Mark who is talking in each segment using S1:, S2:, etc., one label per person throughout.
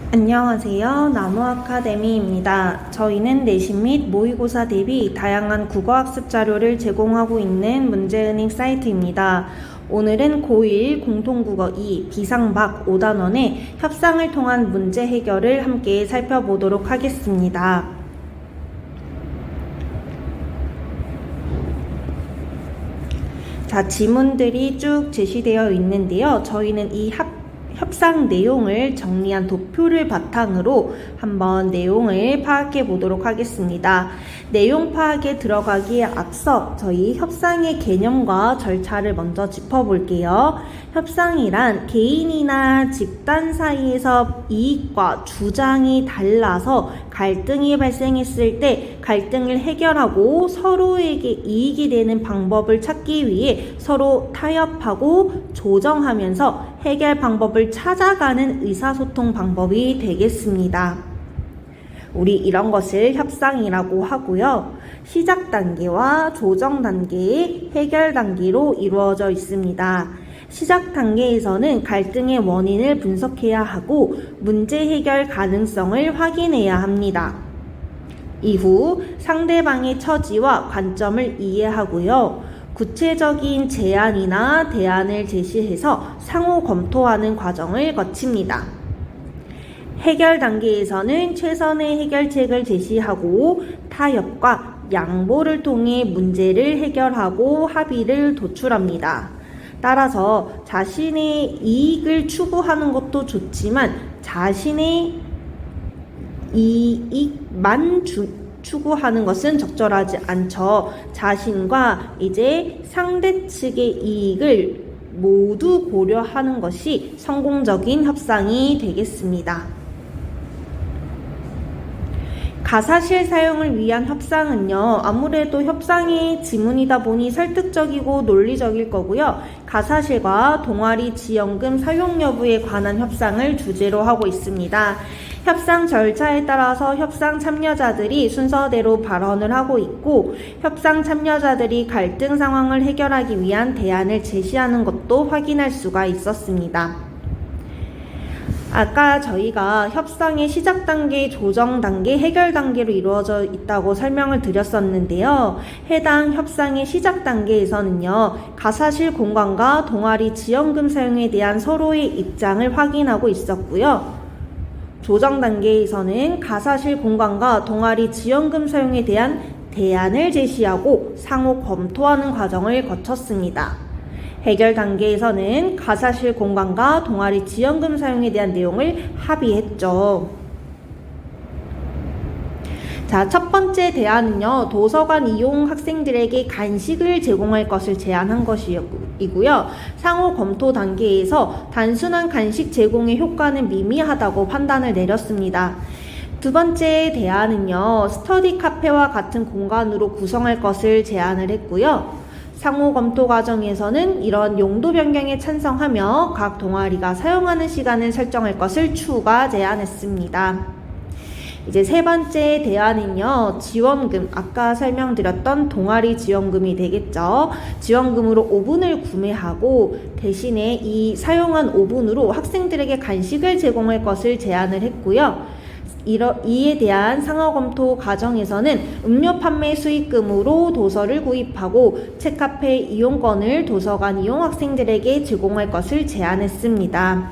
S1: 안녕하세요. 나무아카데미입니다. 저희는 내신 및 모의고사 대비 다양한 국어학습 자료를 제공하고 있는 문제은행 사이트입니다. 오늘은 고1 공통국어 2 비상박 5단원의 협상을 통한 문제 해결을 함께 살펴보도록 하겠습니다. 자, 지문들이 쭉 제시되어 있는데요. 저희는 이 협상 내용을 정리한 도표를 바탕으로 한번 내용을 파악해 보도록 하겠습니다. 내용 파악에 들어가기에 앞서 저희 협상의 개념과 절차를 먼저 짚어볼게요. 협상이란 개인이나 집단 사이에서 이익과 주장이 달라서 갈등이 발생했을 때 갈등을 해결하고 서로에게 이익이 되는 방법을 찾기 위해 서로 타협하고 조정하면서 해결 방법을 찾아가는 의사소통 방법이 되겠습니다. 우리 이런 것을 협상이라고 하고요. 시작 단계와 조정 단계의 해결 단계로 이루어져 있습니다. 시작 단계에서는 갈등의 원인을 분석해야 하고 문제 해결 가능성을 확인해야 합니다. 이후 상대방의 처지와 관점을 이해하고요. 구체적인 제안이나 대안을 제시해서 상호 검토하는 과정을 거칩니다. 해결 단계에서는 최선의 해결책을 제시하고 타협과 양보를 통해 문제를 해결하고 합의를 도출합니다. 따라서 자신의 이익을 추구하는 것도 좋지만 자신의 이익만 추구하는 것은 적절하지 않죠. 자신과 이제 상대 측의 이익을 모두 고려하는 것이 성공적인 협상이 되겠습니다. 가사실 사용을 위한 협상은요, 아무래도 협상의 지문이다 보니 설득적이고 논리적일 거고요. 가사실과 동아리 지원금 사용 여부에 관한 협상을 주제로 하고 있습니다. 협상 절차에 따라서 협상 참여자들이 순서대로 발언을 하고 있고, 협상 참여자들이 갈등 상황을 해결하기 위한 대안을 제시하는 것도 확인할 수가 있었습니다. 아까 저희가 협상의 시작 단계, 조정 단계, 해결 단계로 이루어져 있다고 설명을 드렸었는데요. 해당 협상의 시작 단계에서는요, 가사실 공간과 동아리 지원금 사용에 대한 서로의 입장을 확인하고 있었고요. 조정 단계에서는 가사실 공간과 동아리 지원금 사용에 대한 대안을 제시하고 상호 검토하는 과정을 거쳤습니다. 해결 단계에서는 가사실 공간과 동아리 지원금 사용에 대한 내용을 합의했죠. 자, 첫 번째 대안은요, 도서관 이용 학생들에게 간식을 제공할 것을 제안한 것이고요. 상호 검토 단계에서 단순한 간식 제공의 효과는 미미하다고 판단을 내렸습니다. 두 번째 대안은요, 스터디 카페와 같은 공간으로 구성할 것을 제안을 했고요. 상호 검토 과정에서는 이런 용도 변경에 찬성하며 각 동아리가 사용하는 시간을 설정할 것을 추가 제안했습니다. 이제 세 번째 대안은요, 지원금, 아까 설명드렸던 동아리 지원금이 되겠죠. 지원금으로 오븐을 구매하고 대신에 이 사용한 오븐으로 학생들에게 간식을 제공할 것을 제안을 했고요. 이에 대한 상호 검토 과정에서는 음료 판매 수익금으로 도서를 구입하고 책카페 이용권을 도서관 이용 학생들에게 제공할 것을 제안했습니다.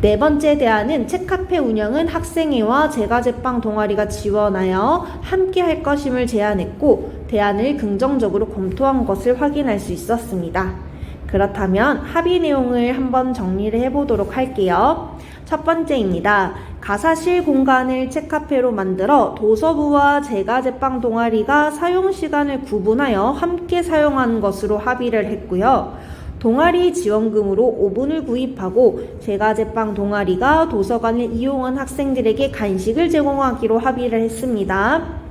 S1: 네 번째 대안은 책카페 운영은 학생회와 제과제빵 동아리가 지원하여 함께 할 것임을 제안했고 대안을 긍정적으로 검토한 것을 확인할 수 있었습니다. 그렇다면 합의 내용을 한번 정리를 해보도록 할게요. 첫 번째입니다. 가사실 공간을 책카페로 만들어 도서부와 제과제빵 동아리가 사용시간을 구분하여 함께 사용하는 것으로 합의를 했고요. 동아리 지원금으로 오븐을 구입하고 제과제빵 동아리가 도서관을 이용한 학생들에게 간식을 제공하기로 합의를 했습니다.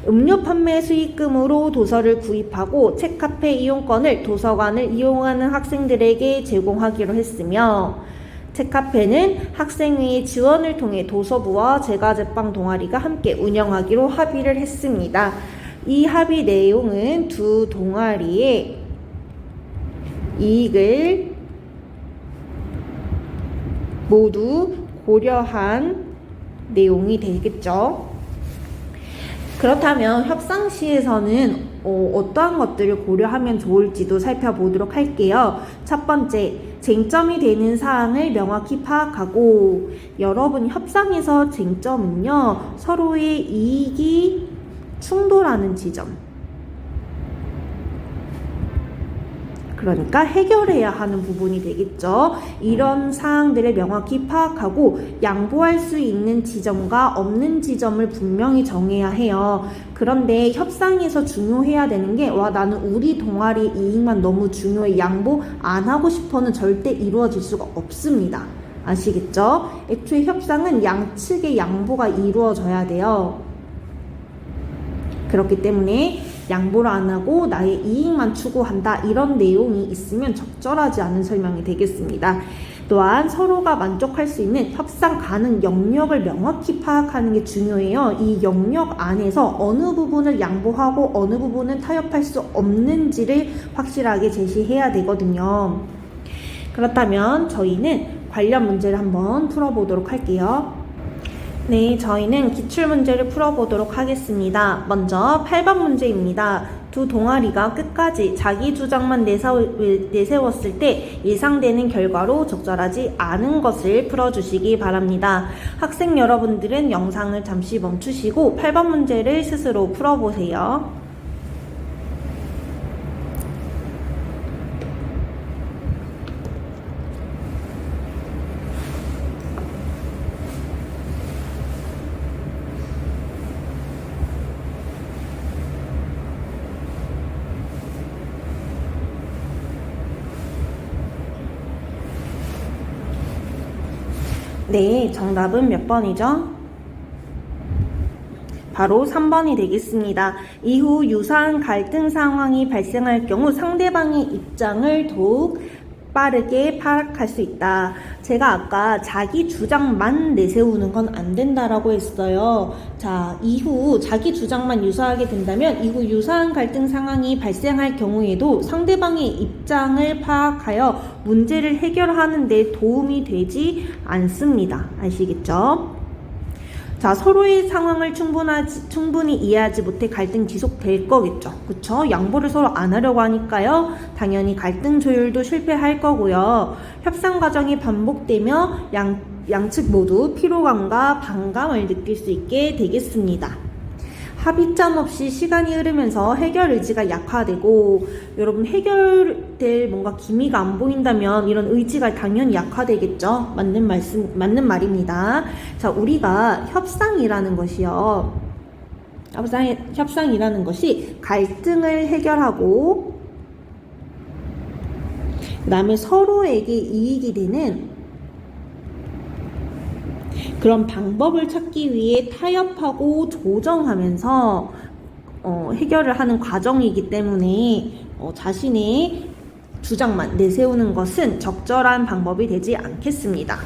S1: 음료 판매 수익금으로 도서를 구입하고 책카페 이용권을 도서관을 이용하는 학생들에게 제공하기로 했으며 책카페는 학생회의 지원을 통해 도서부와 제과제빵 동아리가 함께 운영하기로 합의를 했습니다. 이 합의 내용은 두 동아리의 이익을 모두 고려한 내용이 되겠죠. 그렇다면 협상 시에서는 어떠한 것들을 고려하면 좋을지도 살펴보도록 할게요. 첫 번째, 쟁점이 되는 사항을 명확히 파악하고, 여러분 협상에서 쟁점은요, 서로의 이익이 충돌하는 지점, 그러니까 해결해야 하는 부분이 되겠죠. 이런 사항들을 명확히 파악하고 양보할 수 있는 지점과 없는 지점을 분명히 정해야 해요. 그런데 협상에서 중요해야 되는 게 나는 우리 동아리 이익만 너무 중요해, 양보 안 하고 싶어는 절대 이루어질 수가 없습니다. 아시겠죠? 애초에 협상은 양측의 양보가 이루어져야 돼요. 그렇기 때문에 양보를 안 하고 나의 이익만 추구한다, 이런 내용이 있으면 적절하지 않은 설명이 되겠습니다. 또한 서로가 만족할 수 있는 협상 가능 영역을 명확히 파악하는 게 중요해요. 이 영역 안에서 어느 부분을 양보하고 어느 부분은 타협할 수 없는지를 확실하게 제시해야 되거든요. 그렇다면 저희는 관련 문제를 한번 풀어보도록 할게요. 네, 저희는 기출문제를 풀어보도록 하겠습니다. 먼저 8번 문제입니다. 두 동아리가 끝까지 자기 주장만 내세웠을 때 예상되는 결과로 적절하지 않은 것을 풀어주시기 바랍니다. 학생 여러분들은 영상을 잠시 멈추시고 8번 문제를 스스로 풀어보세요. 네, 정답은 몇 번이죠? 바로 3번이 되겠습니다. 이후 유사한 갈등 상황이 발생할 경우 상대방의 입장을 더욱 빠르게 파악할 수 있다. 제가 아까 자기 주장만 내세우는 건 안 된다라고 했어요. 자, 이후 자기 주장만 유사하게 된다면 이후 유사한 갈등 상황이 발생할 경우에도 상대방의 입장을 파악하여 문제를 해결하는 데 도움이 되지 않습니다. 아시겠죠? 자, 서로의 상황을 충분히 이해하지 못해 갈등 지속될 거겠죠. 그쵸? 양보를 서로 안 하려고 하니까요. 당연히 갈등 조율도 실패할 거고요. 협상 과정이 반복되며 양측 모두 피로감과 반감을 느낄 수 있게 되겠습니다. 합의점 없이 시간이 흐르면서 해결 의지가 약화되고, 여러분 해결될 뭔가 기미가 안 보인다면 이런 의지가 당연히 약화되겠죠. 맞는 말입니다. 자, 우리가 협상이라는 것이요. 협상이라는 것이 갈등을 해결하고 그 다음에 서로에게 이익이 되는 그런 방법을 찾기 위해 타협하고 조정하면서 해결을 하는 과정이기 때문에 자신의 주장만 내세우는 것은 적절한 방법이 되지 않겠습니다.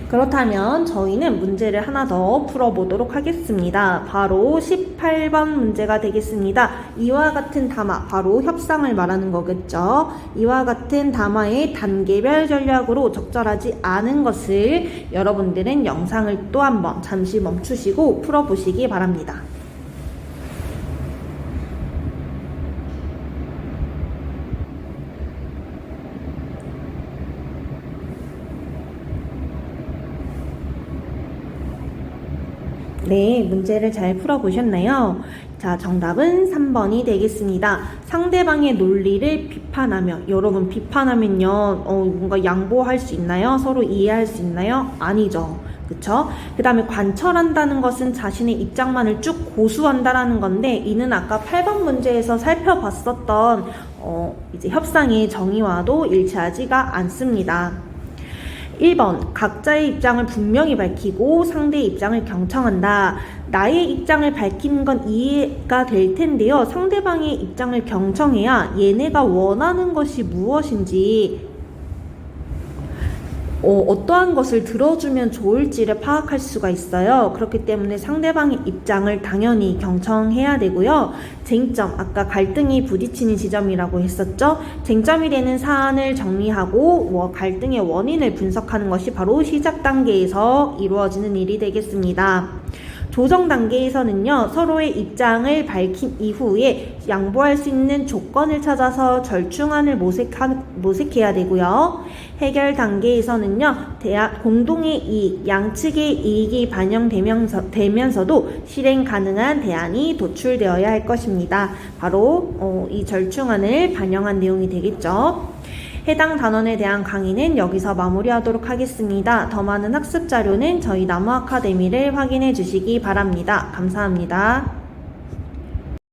S1: 그렇다면 저희는 문제를 하나 더 풀어보도록 하겠습니다. 바로 18번 문제가 되겠습니다. 이와 같은 담화, 바로 협상을 말하는 거겠죠. 이와 같은 담화의 단계별 전략으로 적절하지 않은 것을 여러분들은 영상을 또 한번 잠시 멈추시고 풀어보시기 바랍니다. 네, 문제를 잘 풀어보셨나요? 자, 정답은 3번이 되겠습니다. 상대방의 논리를 비판하며, 여러분 비판하면요, 뭔가 양보할 수 있나요? 서로 이해할 수 있나요? 아니죠. 그쵸? 그 다음에 관철한다는 것은 자신의 입장만을 쭉 고수한다라는 건데, 이는 아까 8번 문제에서 살펴봤었던 이제 협상의 정의와도 일치하지가 않습니다. 1번, 각자의 입장을 분명히 밝히고 상대의 입장을 경청한다. 나의 입장을 밝히는 건 이해가 될 텐데요. 상대방의 입장을 경청해야 얘네가 원하는 것이 무엇인지 어떠한 것을 들어주면 좋을지를 파악할 수가 있어요. 그렇기 때문에 상대방의 입장을 당연히 경청해야 되고요. 쟁점, 아까 갈등이 부딪히는 지점이라고 했었죠. 쟁점이 되는 사안을 정리하고 갈등의 원인을 분석하는 것이 바로 시작 단계에서 이루어지는 일이 되겠습니다. 조정 단계에서는요, 서로의 입장을 밝힌 이후에 양보할 수 있는 조건을 찾아서 절충안을 모색해야 되고요. 해결 단계에서는요, 공동의 이익, 양측의 이익이 반영되면서도 실행 가능한 대안이 도출되어야 할 것입니다. 바로 이 절충안을 반영한 내용이 되겠죠. 해당 단원에 대한 강의는 여기서 마무리하도록 하겠습니다. 더 많은 학습 자료는 저희 나무 아카데미를 확인해 주시기 바랍니다. 감사합니다.